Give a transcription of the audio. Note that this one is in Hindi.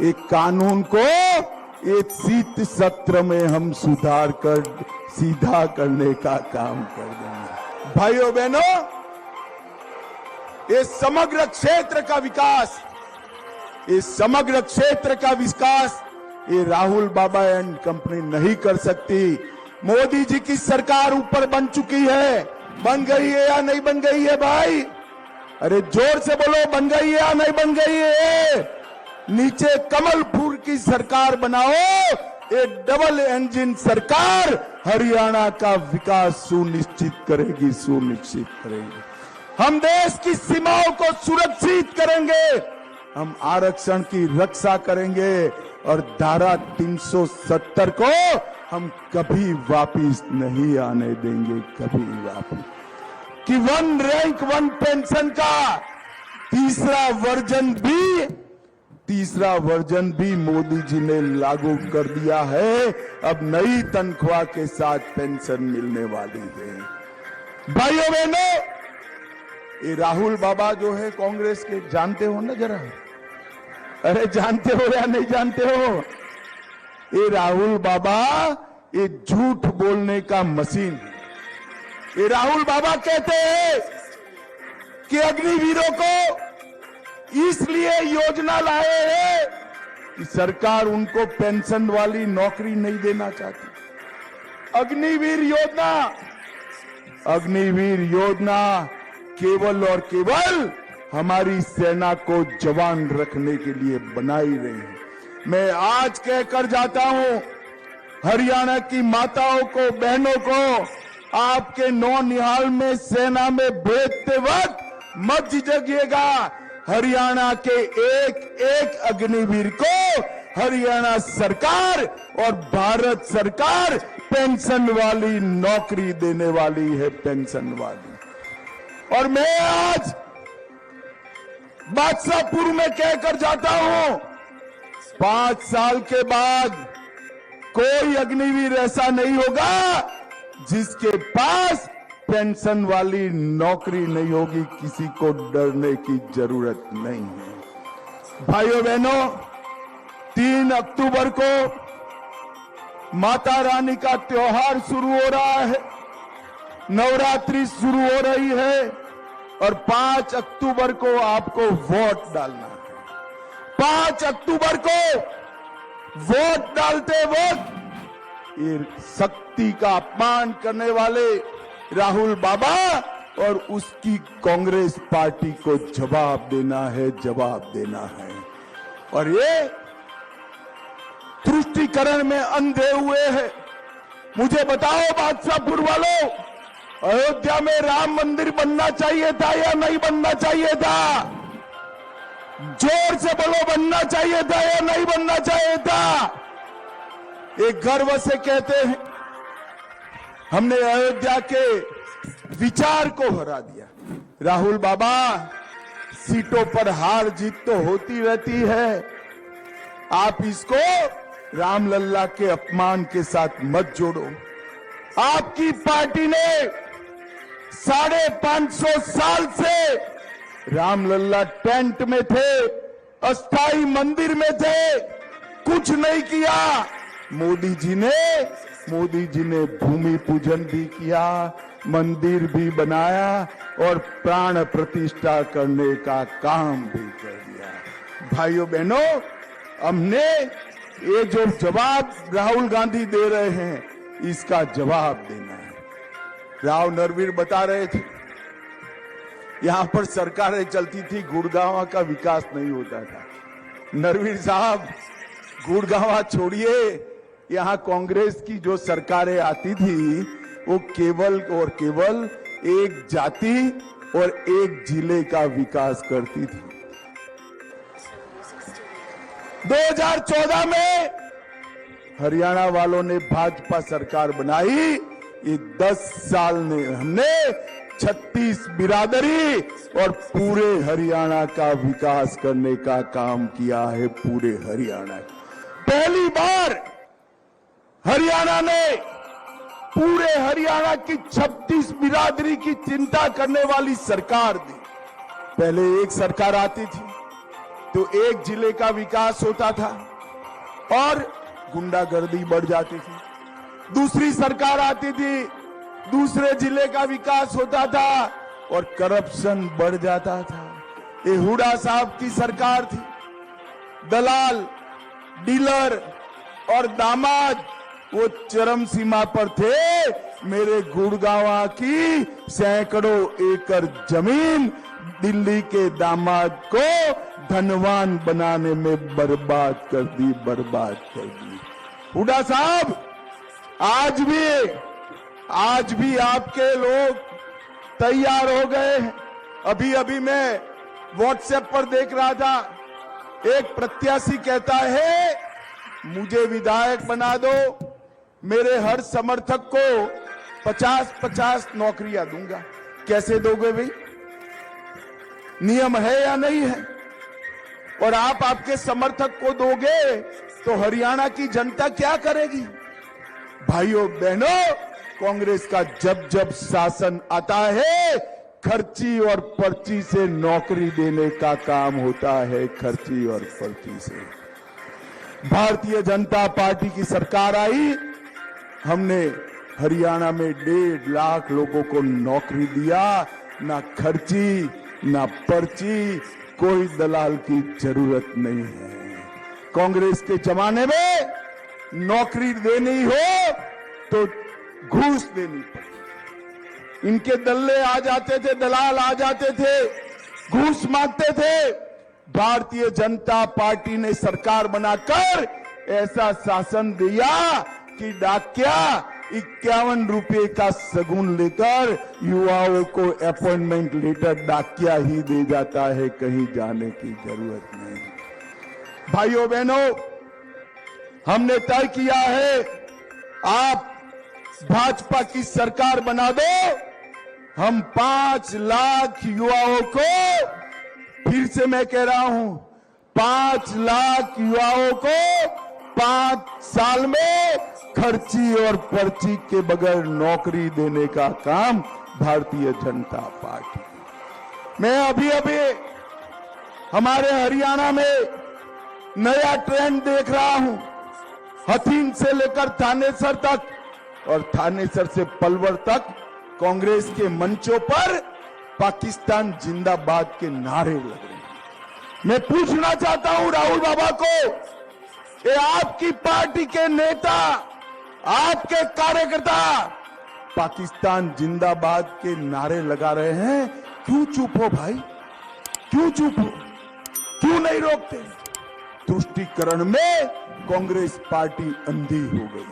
एक कानून को एक शीत सत्र में हम सुधार कर सीधा करने का काम कर देंगे। भाइयों बहनों, ये समग्र क्षेत्र का विकास, ये राहुल बाबा एंड कंपनी नहीं कर सकती। मोदी जी की सरकार ऊपर बन चुकी है, बन गई है या नहीं बन गई है भाई? अरे जोर से बोलो, बन गई है या नहीं बन गई है? नीचे कमल फूल की सरकार बनाओ, ये डबल इंजन सरकार हरियाणा का विकास सुनिश्चित करेगी। हम देश की सीमाओं को सुरक्षित करेंगे, हम आरक्षण की रक्षा करेंगे और धारा 370 को हम कभी वापिस नहीं आने देंगे, कभी वापिस। कि वन रैंक वन पेंशन का तीसरा वर्जन भी मोदी जी ने लागू कर दिया है। अब नई तनख्वाह के साथ पेंशन मिलने वाली है। भाइयों बहनों, ये राहुल बाबा जो है कांग्रेस के, जानते हो ना जरा? अरे जानते हो या नहीं जानते हो? ये राहुल बाबा ये झूठ बोलने का मशीन है। ये राहुल बाबा कहते हैं कि अग्निवीरों को इसलिए योजना लाए हैं कि सरकार उनको पेंशन वाली नौकरी नहीं देना चाहती। अग्निवीर योजना केवल और केवल हमारी सेना को जवान रखने के लिए बनाई रही है। मैं आज कहकर जाता हूं हरियाणा की माताओं को, बहनों को, आपके नौनिहाल में सेना में भेजते वक्त मत झिझकिएगा। हरियाणा के एक अग्निवीर को हरियाणा सरकार और भारत सरकार पेंशन वाली नौकरी देने वाली है, पेंशन वाली। और मैं आज बादशाहपुर में कहकर जाता हूं, 5 साल के बाद कोई अग्निवीर ऐसा नहीं होगा जिसके पास पेंशन वाली नौकरी नहीं होगी। किसी को डरने की जरूरत नहीं है। भाइयों बहनों, 3 अक्टूबर को माता रानी का त्योहार शुरू हो रहा है, नवरात्रि शुरू हो रही है और 5 अक्टूबर को आपको वोट डालना है। 5 अक्टूबर को वोट डालते वक्त ये शक्ति का अपमान करने वाले राहुल बाबा और उसकी कांग्रेस पार्टी को जवाब देना है। और ये तुष्टीकरण में अंधे हुए हैं। मुझे बताओ बादशाहपुर वालों, अयोध्या में राम मंदिर बनना चाहिए था या नहीं बनना चाहिए था? जोर से बोलो, बनना चाहिए था या नहीं बनना चाहिए था? एक गर्व से कहते हैं हमने अयोध्या के विचार को हरा दिया। राहुल बाबा, सीटों पर हार जीत तो होती रहती है, आप इसको रामलल्ला के अपमान के साथ मत जोड़ो। आपकी पार्टी ने 550 साल से रामलल्ला टेंट में थे, अस्थाई मंदिर में थे, कुछ नहीं किया। मोदी जी ने भूमि पूजन भी किया, मंदिर भी बनाया और प्राण प्रतिष्ठा करने का काम भी कर दिया। भाइयों बहनों, हमने ये जो जवाब राहुल गांधी दे रहे हैं, इसका जवाब देना है। राव नरवीर बता रहे थे यहां पर सरकारें चलती थी, गुड़गांव का विकास नहीं होता था। नरवीर साहब, गुड़गांव छोड़िए, यहां कांग्रेस की जो सरकारें आती थी वो केवल और केवल एक जाति और एक जिले का विकास करती थी। 2014 में हरियाणा वालों ने भाजपा सरकार बनाई। ये 10 साल में हमने 36 बिरादरी और पूरे हरियाणा का विकास करने का काम किया है। पूरे हरियाणा, पहली बार हरियाणा ने पूरे हरियाणा की 36 बिरादरी की चिंता करने वाली सरकार दी। पहले एक सरकार आती थी तो एक जिले का विकास होता था और गुंडागर्दी बढ़ जाती थी। दूसरी सरकार आती थी, दूसरे जिले का विकास होता था और करप्शन बढ़ जाता था। ये हुड्डा साहब की सरकार थी। दलाल, डीलर और दामाद वो चरम सीमा पर थे। मेरे गुड़गांव की सैकड़ों एकड़ जमीन दिल्ली के दामाद को धनवान बनाने में बर्बाद कर दी। हुड्डा साहब, आज भी आपके लोग तैयार हो गए हैं। अभी मैं व्हाट्सएप पर देख रहा था, एक प्रत्याशी कहता है मुझे विधायक बना दो, मेरे हर समर्थक को 50-50 नौकरियां दूंगा। कैसे दोगे भाई? नियम है या नहीं है? और आप आपके समर्थक को दोगे तो हरियाणा की जनता क्या करेगी? भाइयों बहनों, कांग्रेस का जब शासन आता है, खर्ची और पर्ची से नौकरी देने का काम होता है। खर्ची और पर्ची से। भारतीय जनता पार्टी की सरकार आई, हमने हरियाणा में 1.5 लाख लोगों को नौकरी दिया। ना खर्ची ना पर्ची, कोई दलाल की जरूरत नहीं है। कांग्रेस के जमाने में नौकरी देनी हो तो घूस देनी पड़ती। इनके दल्ले आ जाते थे, दलाल आ जाते थे, घूस मांगते थे। भारतीय जनता पार्टी ने सरकार बनाकर ऐसा शासन दिया कि डाकिया 51 रुपए का सगुन लेकर युवाओं को अपॉइंटमेंट लेटर डाकिया ही दे जाता है, कहीं जाने की जरूरत नहीं। भाइयों बहनों, हमने तय किया है, आप भाजपा की सरकार बना दो, हम 5 लाख युवाओं को, फिर से मैं कह रहा हूं, 5 लाख युवाओं को 5 साल में खर्ची और पर्ची के बगैर नौकरी देने का काम भारतीय जनता पार्टी। मैं अभी हमारे हरियाणा में नया ट्रेंड देख रहा हूं। हथीन से लेकर थानेसर तक और थानेसर से पलवल तक कांग्रेस के मंचों पर पाकिस्तान जिंदाबाद के नारे लग रहे हैं। मैं पूछना चाहता हूं राहुल बाबा को, ये आपकी पार्टी के नेता, आपके कार्यकर्ता पाकिस्तान जिंदाबाद के नारे लगा रहे हैं, क्यों चुप हो भाई? क्यों चुप हो? क्यों नहीं रोकते? तुष्टीकरण में कांग्रेस पार्टी अंधी हो गई।